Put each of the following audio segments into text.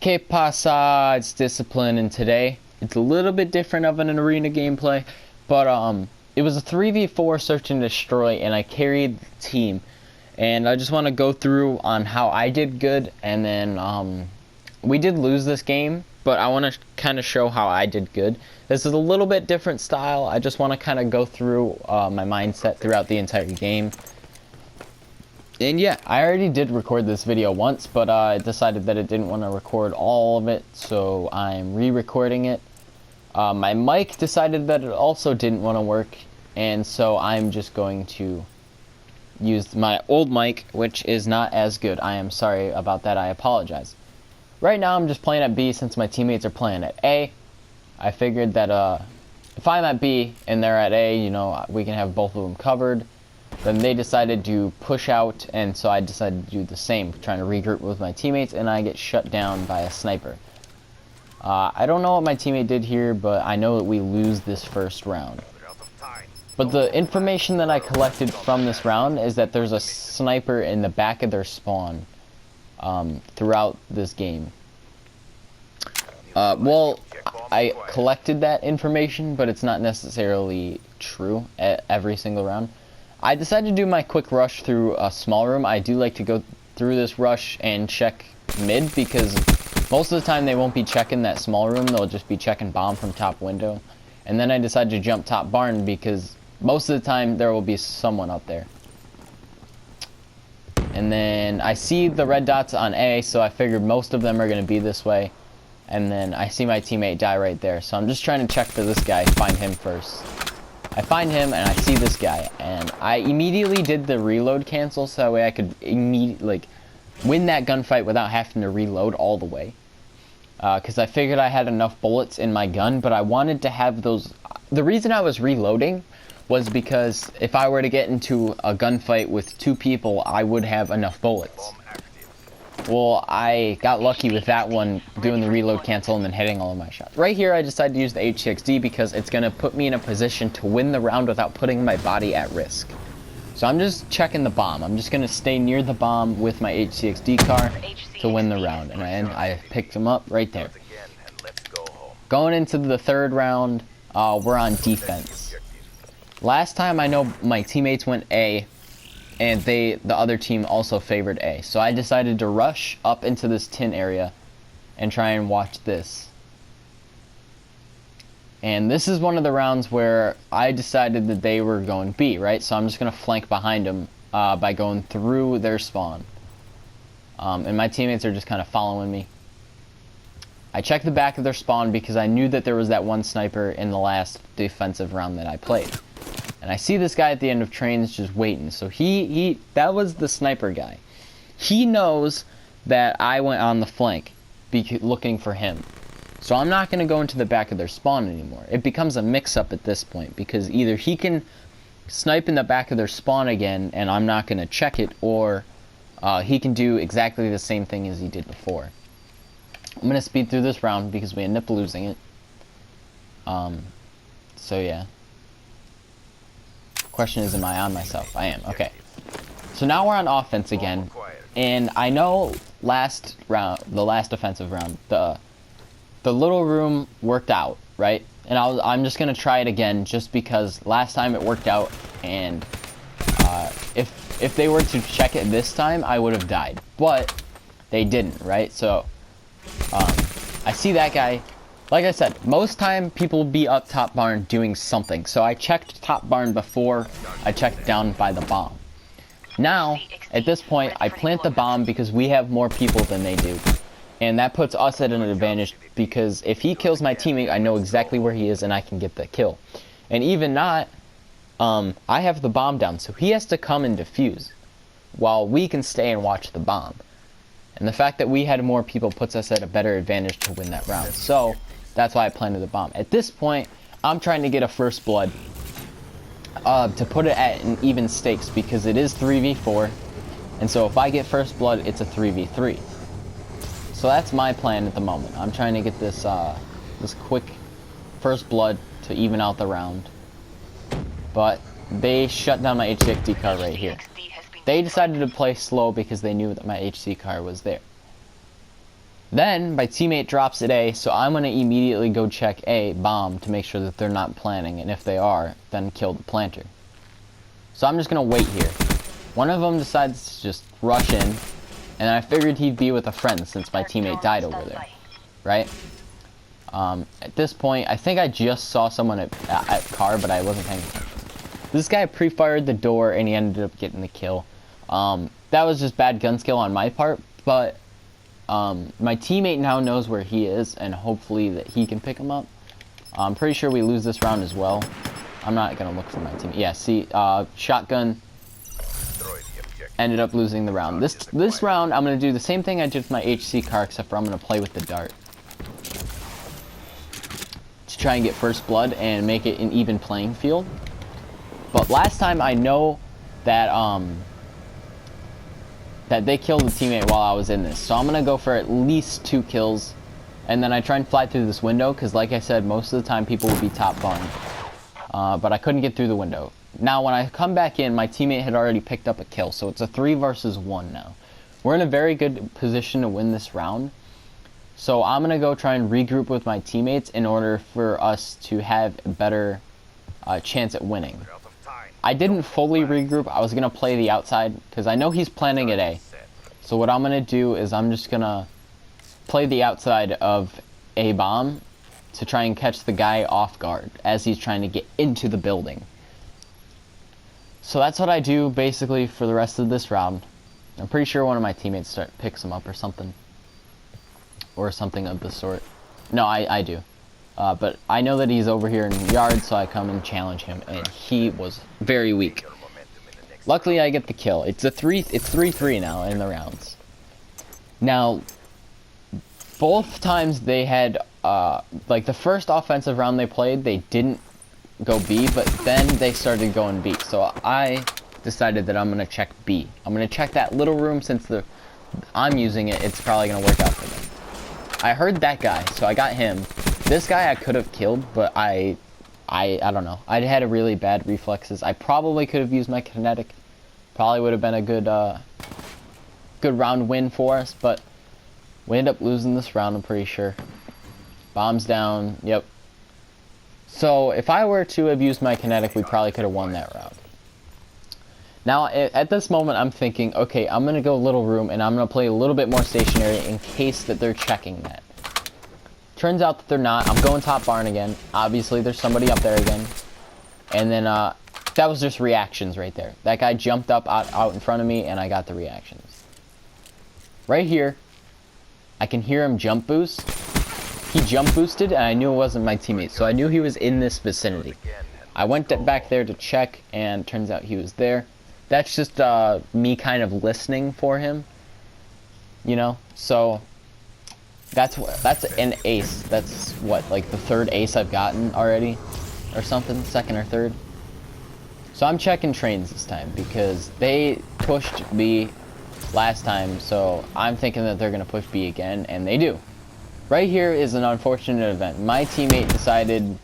Que pasa? It's Discipline, and today it's a little bit different of an arena gameplay, but it was a 3v4 search and destroy, and I carried the team. And I just want to go through on how I did good, and then we did lose this game, but I want to kind of show how I did good. This is a little bit different style. I just want to kind of go through my mindset throughout the entire game. And yeah, I already did record this video once, but I decided that it didn't want to record all of it, so I'm re-recording it. My mic decided that it also didn't want to work, and so I'm just going to use my old mic, which is not as good. I am sorry about that. I apologize. Right now I'm just playing at B since my teammates are playing at A. I figured that if I'm at B and they're at A, you know, we can have both of them covered. Then they decided to push out, and so I decided to do the same, trying to regroup with my teammates, and I get shut down by a sniper. I don't know what my teammate did here, but I know that we lose this first round. But the information that I collected from this round is that there's a sniper in the back of their spawn throughout this game. Well, I collected that information, but it's not necessarily true at every single round. I decided to do my quick rush through a small room. I do like to go through this rush and check mid, because most of the time they won't be checking that small room. They'll just be checking bomb from top window. And then I decided to jump top barn because most of the time there will be someone up there. And then I see the red dots on A, so I figured most of them are going to be this way. And then I see my teammate die right there. So I'm just trying to check for this guy, find him first. I find him and I see this guy, and I immediately did the reload cancel so that way I could immediately win that gunfight without having to reload all the way. Because I figured I had enough bullets in my gun, but I wanted to have those. The reason I was reloading was because if I were to get into a gunfight with two people, I would have enough bullets. Well, I got lucky with that one, doing the reload cancel and then hitting all of my shots. Right here, I decided to use the HCXD because it's going to put me in a position to win the round without putting my body at risk. So I'm just checking the bomb. I'm just going to stay near the bomb with my HCXD car to win the round. And I picked him up right there. Going into the third round, we're on defense. Last time I know my teammates went A, and the other team also favored A. So I decided to rush up into this tin area and try and watch this. And this is one of the rounds where I decided that they were going B, right? So I'm just going to flank behind them by going through their spawn. And my teammates are just kind of following me. I checked the back of their spawn because I knew that there was that one sniper in the last defensive round that I played. And I see this guy at the end of trains just waiting. So that was the sniper guy. He knows that I went on the flank looking for him. So I'm not going to go into the back of their spawn anymore. It becomes a mix-up at this point, because either he can snipe in the back of their spawn again and I'm not going to check it, or he can do exactly the same thing as he did before. I'm going to speed through this round because we end up losing it. So yeah. Question is, am I on myself? I am. Okay. So now we're on offense again, and I know the last offensive round, the little room worked out, right? And I'm just gonna try it again, just because last time it worked out, and if they were to check it this time, I would have died, but they didn't, right? So I see that guy. Like I said, most time people be up top barn doing something. So I checked top barn before I checked down by the bomb. Now, at this point, I plant the bomb because we have more people than they do. And that puts us at an advantage, because if he kills my teammate, I know exactly where he is and I can get the kill. And even not, I have the bomb down, so he has to come and defuse, while we can stay and watch the bomb. And the fact that we had more people puts us at a better advantage to win that round. So that's why I planted the bomb. At this point, I'm trying to get a first blood to put it at an even stakes, because it is 3v4. And so if I get first blood, it's a 3v3. So that's my plan at the moment. I'm trying to get this this quick first blood to even out the round. But they shut down my HCXD car right here. They decided to play slow because they knew that my HC car was there. Then my teammate drops at A, so I'm going to immediately go check A, bomb, to make sure that they're not planning, and if they are, then kill the planter. So I'm just going to wait here. One of them decides to just rush in, and I figured he'd be with a friend since my teammate died over there, right? At this point, I think I just saw someone at car, but I wasn't paying attention. This guy pre-fired the door, and he ended up getting the kill. That was just bad gun skill on my part, but my teammate now knows where he is, and hopefully that he can pick him up. I'm pretty sure we lose this round as well. I'm not gonna look for my teammate. Yeah, see, shotgun ended up losing the round. This round, I'm gonna do the same thing I did with my HC car, except for I'm gonna play with the dart to try and get first blood and make it an even playing field. But last time I know that that they killed the teammate while I was in this. So I'm going to go for at least 2 kills. And then I try and fly through this window, because like I said, most of the time people will be top barn. But I couldn't get through the window. Now when I come back in, my teammate had already picked up a kill. So it's a 3 versus 1 now. We're in a very good position to win this round. So I'm going to go try and regroup with my teammates in order for us to have a better chance at winning. I didn't fully regroup. I was going to play the outside because I know he's planning at A. So what I'm going to do is I'm just going to play the outside of A bomb to try and catch the guy off guard as he's trying to get into the building. So that's what I do basically for the rest of this round. I'm pretty sure one of my teammates picks him up or something. Or something of the sort. No, I do. But I know that he's over here in the yard, so I come and challenge him, and he was very weak. Luckily, I get the kill. It's 3-3 now in the rounds. Now, both times they had, like the first offensive round they played, they didn't go B, but then they started going B. So I decided that I'm going to check B. I'm going to check that little room since I'm using it. It's probably going to work out for them. I heard that guy, so I got him. This guy I could have killed, but I don't know. I had a really bad reflexes. I probably could have used my kinetic. Probably would have been a good round win for us, but we ended up losing this round, I'm pretty sure. Bombs down, yep. So if I were to have used my kinetic, we probably could have won that round. Now, at this moment, I'm thinking, okay, I'm going to go little room, and I'm going to play a little bit more stationary in case that they're checking that. Turns out that they're not. I'm going top barn again. Obviously, there's somebody up there again. And then, that was just reactions right there. That guy jumped up out in front of me, and I got the reactions. Right here, I can hear him jump boost. He jump boosted, and I knew it wasn't my teammate, so I knew he was in this vicinity. I went back there to check, and turns out he was there. That's just me kind of listening for him, you know. So that's an ace. That's what, like the 3rd ace I've gotten already, or something, 2nd or 3rd. So I'm checking trains this time because they pushed B last time. So I'm thinking that they're gonna push B again, and they do. Right here is an unfortunate event. My teammate decided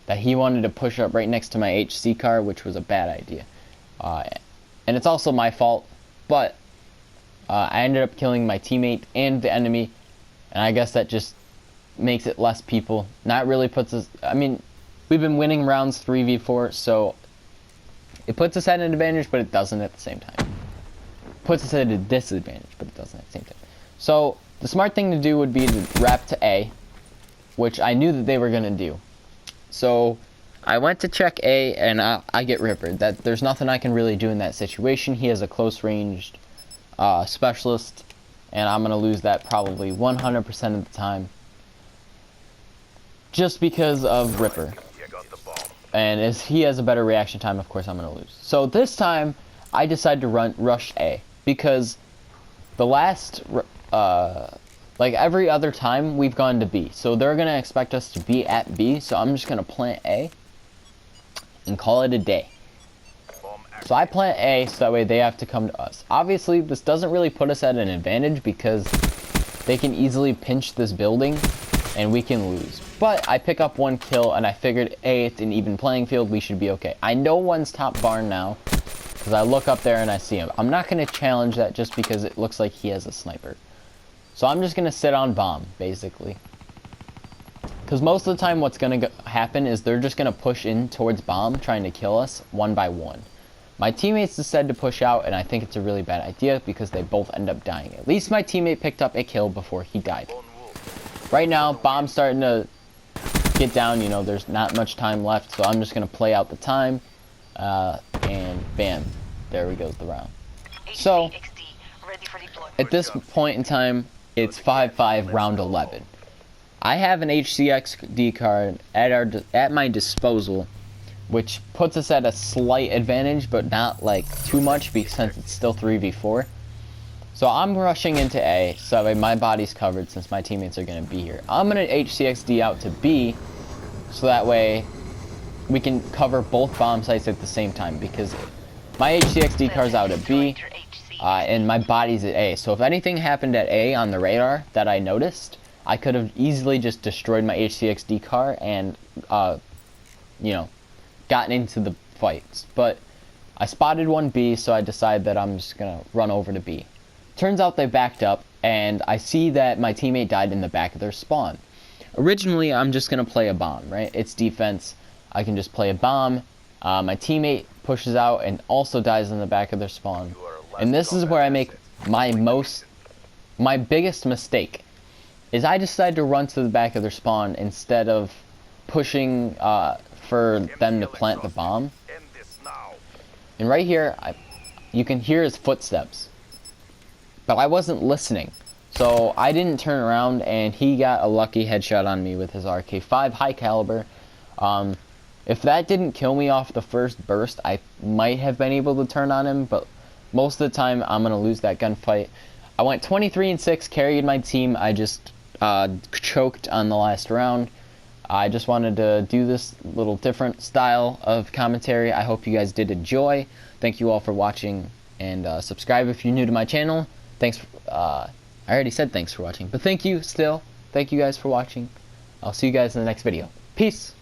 that he wanted to push up right next to my HC car, which was a bad idea. And it's also my fault, but I ended up killing my teammate and the enemy, and I guess that just makes it less people. Not really puts us, I mean, we've been winning rounds 3v4, so it puts us at an advantage, but it doesn't at the same time. Puts us at a disadvantage, but it doesn't at the same time. So the smart thing to do would be to wrap to A, which I knew that they were going to do. So I went to check A, and I get rippered. There's nothing I can really do in that situation. He has a close-ranged specialist, and I'm going to lose that probably 100% of the time. Just because of Ripper. And as he has a better reaction time, of course I'm going to lose. So this time, I decided to rush A. Because the last, like every other time, we've gone to B. So they're going to expect us to be at B, so I'm just going to plant A and call it a day. So I plant A, so that way they have to come to us. Obviously, this doesn't really put us at an advantage because they can easily pinch this building and we can lose. But I pick up 1 kill, and I figured, hey, it's an even playing field, we should be okay. I know one's top barn now, because I look up there and I see him. I'm not going to challenge that just because it looks like he has a sniper. So I'm just gonna sit on bomb, basically. Because most of the time what's gonna happen is they're just gonna push in towards bomb, trying to kill us one by one. My teammates decided to push out, and I think it's a really bad idea because they both end up dying. At least my teammate picked up a kill before he died. Right now, bomb's starting to get down, you know, there's not much time left, so I'm just going to play out the time, and bam, there we go, the round. So, at this point in time, it's 5-5, round 11. I have an HCXD card at my disposal, which puts us at a slight advantage, but not like too much since it's still 3v4. So I'm rushing into A, so that way my body's covered since my teammates are going to be here. I'm going to HCXD out to B, so that way we can cover both bomb sites at the same time, because my HCXD car's out at B, and my body's at A. So if anything happened at A on the radar that I noticed, I could have easily just destroyed my HCXD car and, you know, gotten into the fights. But I spotted one B, so I decided that I'm just gonna run over to B. Turns out they backed up, and I see that my teammate died in the back of their spawn. Originally, I'm just gonna play a bomb, right? It's defense. I can just play a bomb. My teammate pushes out and also dies in the back of their spawn. And this is where I make my biggest mistake, is I decided to run to the back of their spawn instead of pushing for them to plant the bomb. And right here, you can hear his footsteps. But I wasn't listening. So I didn't turn around, and he got a lucky headshot on me with his RK5 high caliber. If that didn't kill me off the first burst, I might have been able to turn on him, but most of the time I'm going to lose that gunfight. I went 23-6, carried my team. I just choked on the last round. I just wanted to do this little different style of commentary. I hope you guys did enjoy. Thank you all for watching, and subscribe if you're new to my channel. Thanks. I already said thanks for watching, but thank you still. Thank you guys for watching. I'll see you guys in the next video. Peace.